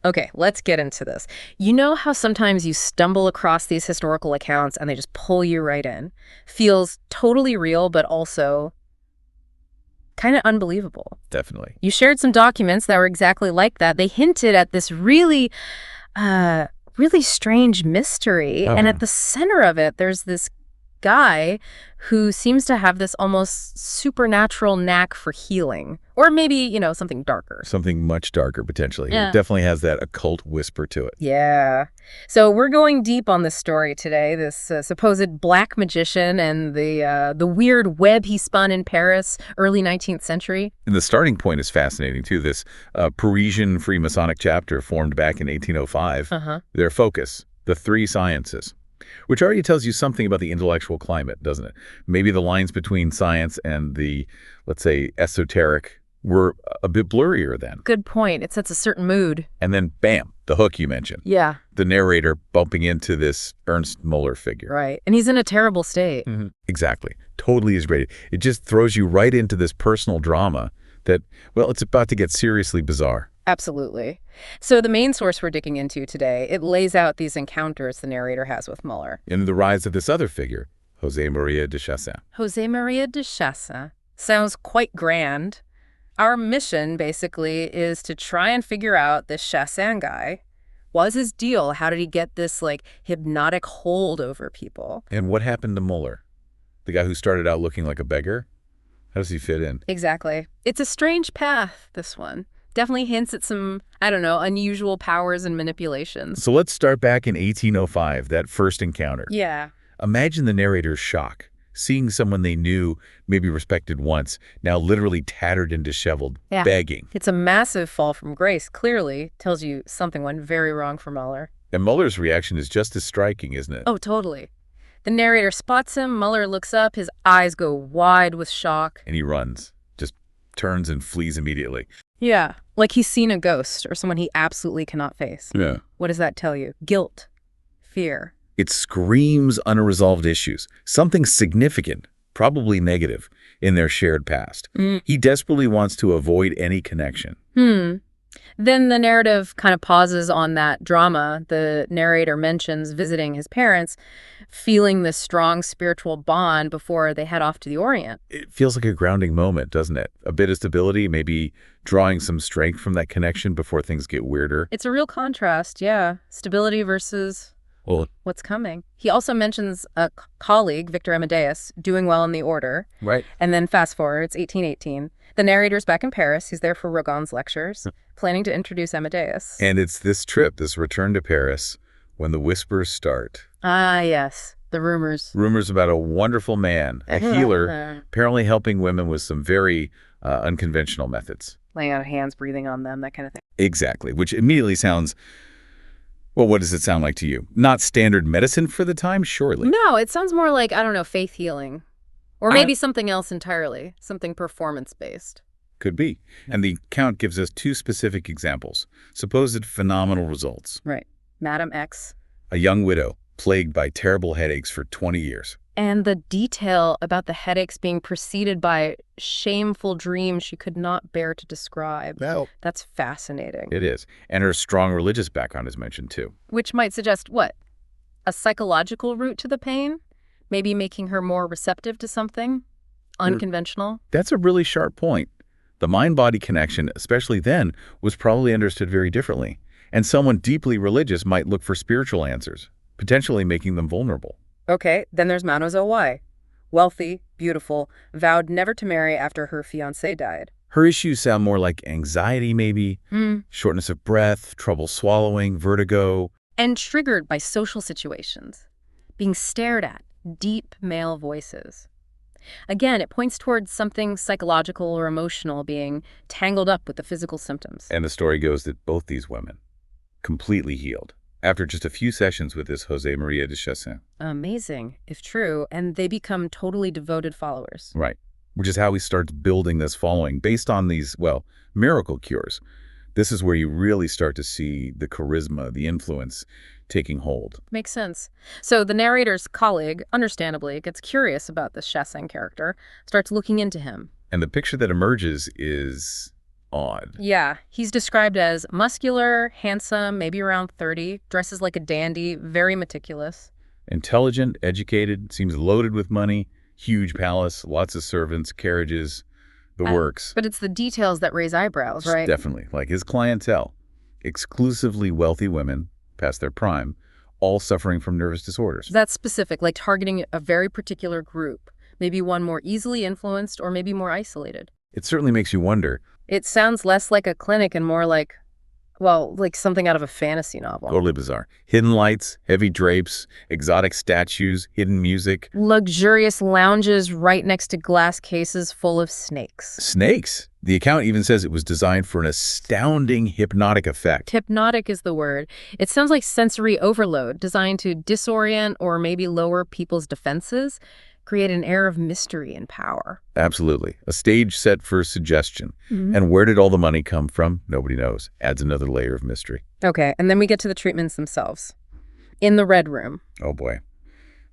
Okay, let's get into this. You know how sometimes you stumble across these historical accounts and they just pull you right in? Feels totally real, but also kind of unbelievable. Definitely. You shared some documents that were exactly like that. They hinted at this really strange mystery. And at the center of it, there's this guy who seems to have this almost supernatural knack for healing. Or maybe, something darker. Something much darker, potentially. Yeah. It definitely has that occult whisper to it. Yeah. So we're going deep on this story today, this supposed black magician and the weird web he spun in Paris, early 19th century. And the starting point is fascinating, too. This Parisian Freemasonic chapter formed back in 1805. Their focus, the three sciences, which already tells you something about the intellectual climate, doesn't it? Maybe the lines between science and the, let's say, esoteric were a bit blurrier then. Good point. It sets a certain mood. And then, bam, the hook you mentioned. Yeah. The narrator bumping into this Ernst Muller figure. Right. And he's in a terrible state. Exactly. Totally is rated. It just throws you right into this personal drama that, well, it's about to get seriously bizarre. Absolutely. So the main source we're digging into today, it lays out these encounters the narrator has with Muller. And the rise of this other figure, José Maria de Chassin. José Maria de Chassin. Sounds quite grand. Our mission, basically, is to try and figure out this Chassin guy. What was his deal? How did he get this, hypnotic hold over people? And what happened to Muller? The guy who started out looking like a beggar? How does he fit in? Exactly. It's a strange path, this one. Definitely hints at some, unusual powers and manipulations. So let's start back in 1805, that first encounter. Yeah. Imagine the narrator's shock, seeing someone they knew, maybe respected once, now literally tattered and disheveled, begging. It's a massive fall from grace, clearly. Tells you something went very wrong for Muller. And Muller's reaction is just as striking, isn't it? Oh, totally. The narrator spots him, Muller looks up, his eyes go wide with shock. And he runs, just turns and flees immediately. Yeah, like he's seen a ghost or someone he absolutely cannot face. Yeah. What does that tell you? Guilt, fear. It screams unresolved issues, something significant, probably negative, in their shared past. He desperately wants to avoid any connection. Then the narrative kind of pauses on that drama. The narrator mentions visiting his parents, feeling this strong spiritual bond before they head off to the Orient. It feels like a grounding moment, doesn't it? A bit of stability, maybe drawing some strength from that connection before things get weirder. It's a real contrast, yeah. Stability versus what's coming. He also mentions a colleague, Victor Amadeus, doing well in the order. Right. And then fast forward, it's 1818. The narrator's back in Paris. He's there for Rogan's lectures, planning to introduce Amadeus. And it's this trip, this return to Paris, when the whispers start. Ah, yes. The rumors. Rumors about a wonderful man, a healer, apparently helping women with some very unconventional methods. Laying out hands, breathing on them, that kind of thing. Exactly, which immediately sounds, well, what does it sound like to you? Not standard medicine for the time, surely. No, it sounds more like, faith healing. Or maybe something else entirely, something performance-based. Could be. And the account gives us two specific examples, supposed phenomenal results. Right. Madam X. A young widow, plagued by terrible headaches for 20 years. And the detail about the headaches being preceded by shameful dreams she could not bear to describe. Well, that's fascinating. It is. And her strong religious background is mentioned, too. Which might suggest, what? A psychological route to the pain? Maybe making her more receptive to something unconventional? That's a really sharp point. The mind-body connection, especially then, was probably understood very differently. And someone deeply religious might look for spiritual answers, potentially making them vulnerable. Okay, then there's Mademoiselle Y. Wealthy, beautiful, vowed never to marry after her fiancé died. Her issues sound more like anxiety, maybe, shortness of breath, trouble swallowing, vertigo. And triggered by social situations. Being stared at, deep male voices. Again, it points towards something psychological or emotional being tangled up with the physical symptoms. And the story goes that both these women, completely healed, after just a few sessions with this José Maria de Chassin. Amazing, if true, and they become totally devoted followers. Right, which is how he starts building this following based on these, well, miracle cures. This is where you really start to see the charisma, the influence taking hold. Makes sense. So the narrator's colleague, understandably, gets curious about this Chassin character, starts looking into him. And the picture that emerges is odd. Yeah, he's described as muscular, handsome, maybe around 30, dresses like a dandy, very meticulous. Intelligent, educated, seems loaded with money, huge palace, lots of servants, carriages, the works. But it's the details that raise eyebrows, right? Definitely. Like his clientele, exclusively wealthy women, past their prime, all suffering from nervous disorders. That's specific, like targeting a very particular group, maybe one more easily influenced or maybe more isolated. It certainly makes you wonder. It sounds less like a clinic and more like, well, like something out of a fantasy novel. Totally bizarre. Hidden lights, heavy drapes, exotic statues, hidden music. Luxurious lounges right next to glass cases full of snakes. Snakes? The account even says it was designed for an astounding hypnotic effect. Hypnotic is the word. It sounds like sensory overload, designed to disorient or maybe lower people's defenses, create an air of mystery and power. Absolutely. A stage set for suggestion. And where did all the money come from? Nobody knows. Adds another layer of mystery. Okay, and then we get to the treatments themselves. In the Red Room. Oh boy.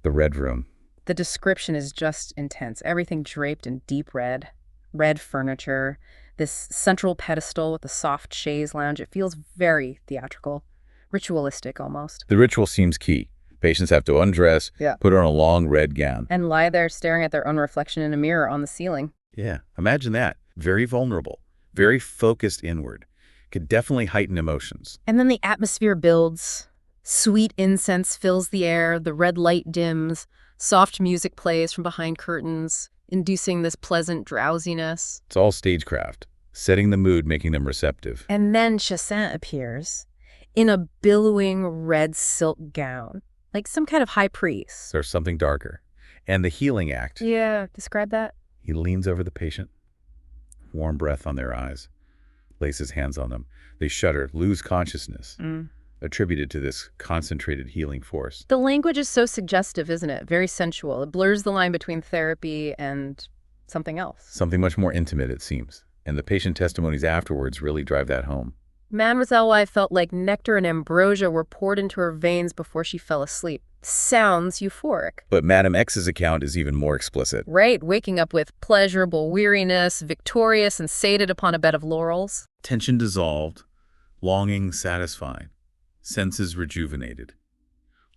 The Red Room. The description is just intense. Everything draped in deep red. Red furniture. This central pedestal with a soft chaise lounge. It feels very theatrical. Ritualistic almost. The ritual seems key. Patients have to undress, put on a long red gown. And lie there staring at their own reflection in a mirror on the ceiling. Yeah, imagine that. Very vulnerable, very focused inward. Could definitely heighten emotions. And then the atmosphere builds. Sweet incense fills the air, the red light dims, soft music plays from behind curtains, inducing this pleasant drowsiness. It's all stagecraft, setting the mood, making them receptive. And then Chassin appears in a billowing red silk gown. Like some kind of high priest. Or something darker. And the healing act. Yeah, describe that. He leans over the patient, warm breath on their eyes, lays his hands on them. They shudder, lose consciousness, attributed to this concentrated healing force. The language is so suggestive, isn't it? Very sensual. It blurs the line between therapy and something else. Something much more intimate, it seems. And the patient testimonies afterwards really drive that home. Mademoiselle Y felt like nectar and ambrosia were poured into her veins before she fell asleep. Sounds euphoric. But Madame X's account is even more explicit. Right, waking up with pleasurable weariness, victorious and sated upon a bed of laurels. Tension dissolved, longing satisfied, senses rejuvenated.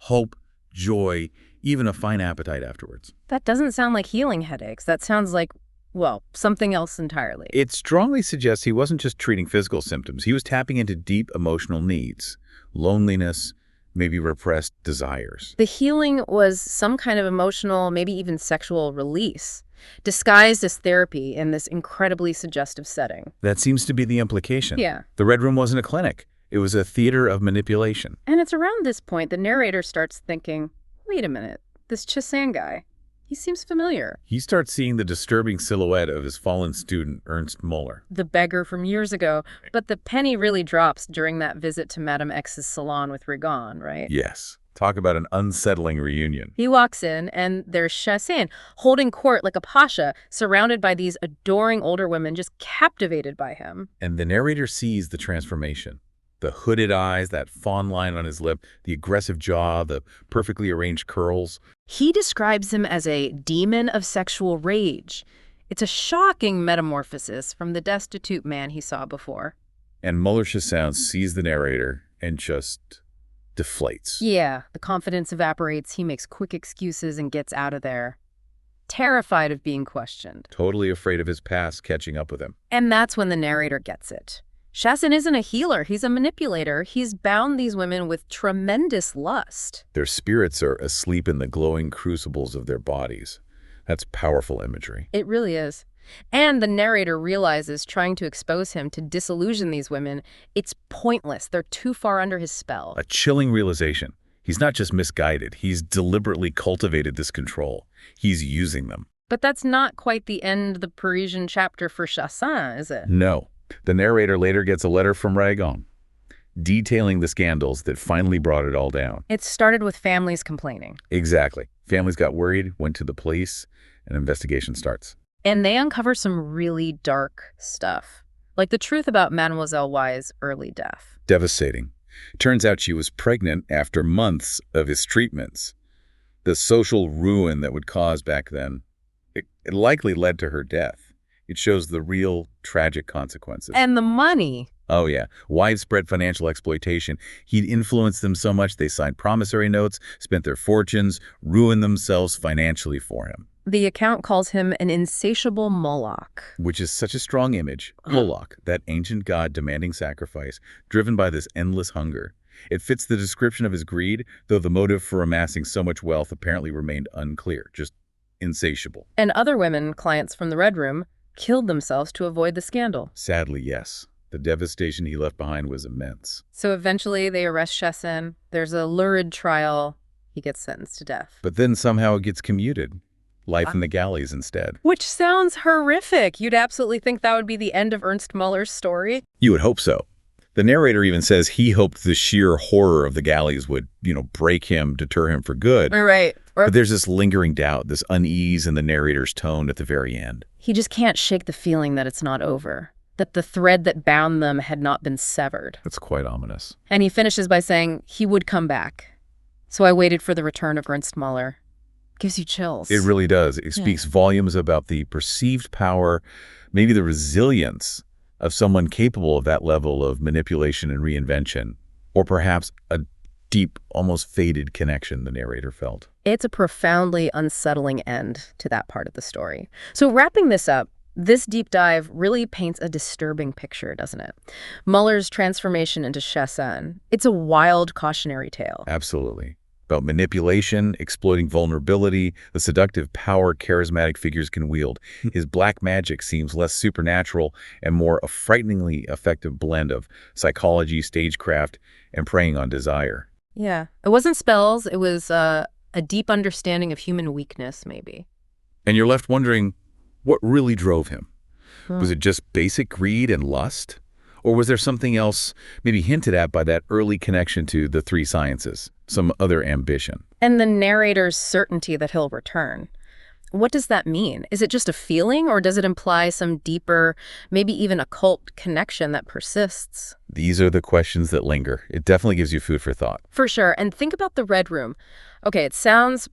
Hope, joy, even a fine appetite afterwards. That doesn't sound like healing headaches. That sounds like, well, something else entirely. It strongly suggests he wasn't just treating physical symptoms. He was tapping into deep emotional needs, loneliness, maybe repressed desires. The healing was some kind of emotional, maybe even sexual release, disguised as therapy in this incredibly suggestive setting. That seems to be the implication. Yeah. The Red Room wasn't a clinic. It was a theater of manipulation. And it's around this point the narrator starts thinking, wait a minute, this Chassin guy, he seems familiar. He starts seeing the disturbing silhouette of his fallen student, Ernst Muller. The beggar from years ago. But the penny really drops during that visit to Madame X's salon with Rigon, right? Yes. Talk about an unsettling reunion. He walks in, and there's Chassin, holding court like a pasha, surrounded by these adoring older women, just captivated by him. And the narrator sees the transformation. The hooded eyes, that fawn line on his lip, the aggressive jaw, the perfectly arranged curls. He describes him as a demon of sexual rage. It's a shocking metamorphosis from the destitute man he saw before. And Muller Chassin sees the narrator and just deflates. Yeah, the confidence evaporates, he makes quick excuses and gets out of there. Terrified of being questioned. Totally afraid of his past catching up with him. And that's when the narrator gets it. Chassin isn't a healer, he's a manipulator. He's bound these women with tremendous lust. Their spirits are asleep in the glowing crucibles of their bodies. That's powerful imagery. It really is. And the narrator realizes trying to expose him to disillusion these women, it's pointless. They're too far under his spell. A chilling realization. He's not just misguided. He's deliberately cultivated this control. He's using them. But that's not quite the end of the Parisian chapter for Chassin, is it? No. The narrator later gets a letter from Rigon, detailing the scandals that finally brought it all down. It started with families complaining. Exactly. Families got worried, went to the police, an investigation starts. And they uncover some really dark stuff, like the truth about Mademoiselle Y's early death. Devastating. Turns out she was pregnant after months of his treatments. The social ruin that would cause back then, it likely led to her death. It shows the real tragic consequences. And the money. Oh, yeah. Widespread financial exploitation. He'd influenced them so much they signed promissory notes, spent their fortunes, ruined themselves financially for him. The account calls him an insatiable Moloch. Which is such a strong image. Moloch, that ancient god demanding sacrifice, driven by this endless hunger. It fits the description of his greed, though the motive for amassing so much wealth apparently remained unclear, just insatiable. And other women, clients from the Red Room, killed themselves to avoid the scandal. Sadly, yes. The devastation he left behind was immense. So eventually they arrest Chassin. There's a lurid trial. He gets sentenced to death. But then somehow it gets commuted. Life in the galleys instead. Which sounds horrific. You'd absolutely think that would be the end of Ernst Muller's story. You would hope so. The narrator even says he hoped the sheer horror of the galleys would, break him, deter him for good. Right. But there's this lingering doubt, this unease in the narrator's tone at the very end. He just can't shake the feeling that it's not over, that the thread that bound them had not been severed. That's quite ominous. And he finishes by saying he would come back. So I waited for the return of Ernst Muller. Gives you chills. It really does. It speaks volumes about the perceived power, maybe the resilience of someone capable of that level of manipulation and reinvention, or perhaps a deep, almost faded connection the narrator felt. It's a profoundly unsettling end to that part of the story. So wrapping this up, this deep dive really paints a disturbing picture, doesn't it? Muller's transformation into Chassin. It's a wild cautionary tale. Absolutely. About manipulation, exploiting vulnerability, the seductive power charismatic figures can wield. His black magic seems less supernatural and more a frighteningly effective blend of psychology, stagecraft, and preying on desire. Yeah. It wasn't spells. It was a deep understanding of human weakness, maybe. And you're left wondering, what really drove him? Was it just basic greed and lust? Or was there something else maybe hinted at by that early connection to the three sciences, some other ambition? And the narrator's certainty that he'll return. What does that mean? Is it just a feeling, or does it imply some deeper, maybe even occult connection that persists? These are the questions that linger. It definitely gives you food for thought. For sure. And think about the Red Room. Okay, it sounds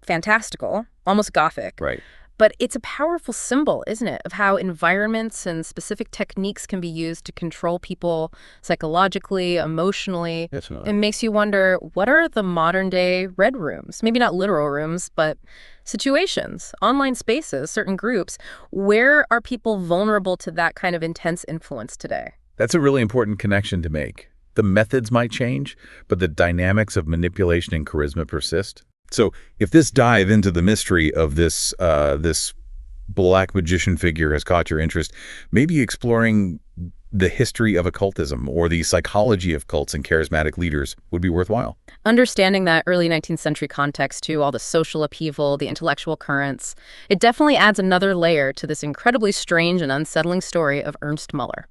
fantastical, almost gothic. Right. But it's a powerful symbol, isn't it, of how environments and specific techniques can be used to control people psychologically, emotionally. Definitely. It makes you wonder, what are the modern-day Red Rooms? Maybe not literal rooms, but situations, online spaces, certain groups. Where are people vulnerable to that kind of intense influence today? That's a really important connection to make. The methods might change, but the dynamics of manipulation and charisma persist. So if this dive into the mystery of this black magician figure has caught your interest, maybe exploring the history of occultism or the psychology of cults and charismatic leaders would be worthwhile. Understanding that early 19th century context too, all the social upheaval, the intellectual currents, it definitely adds another layer to this incredibly strange and unsettling story of Ernst Muller.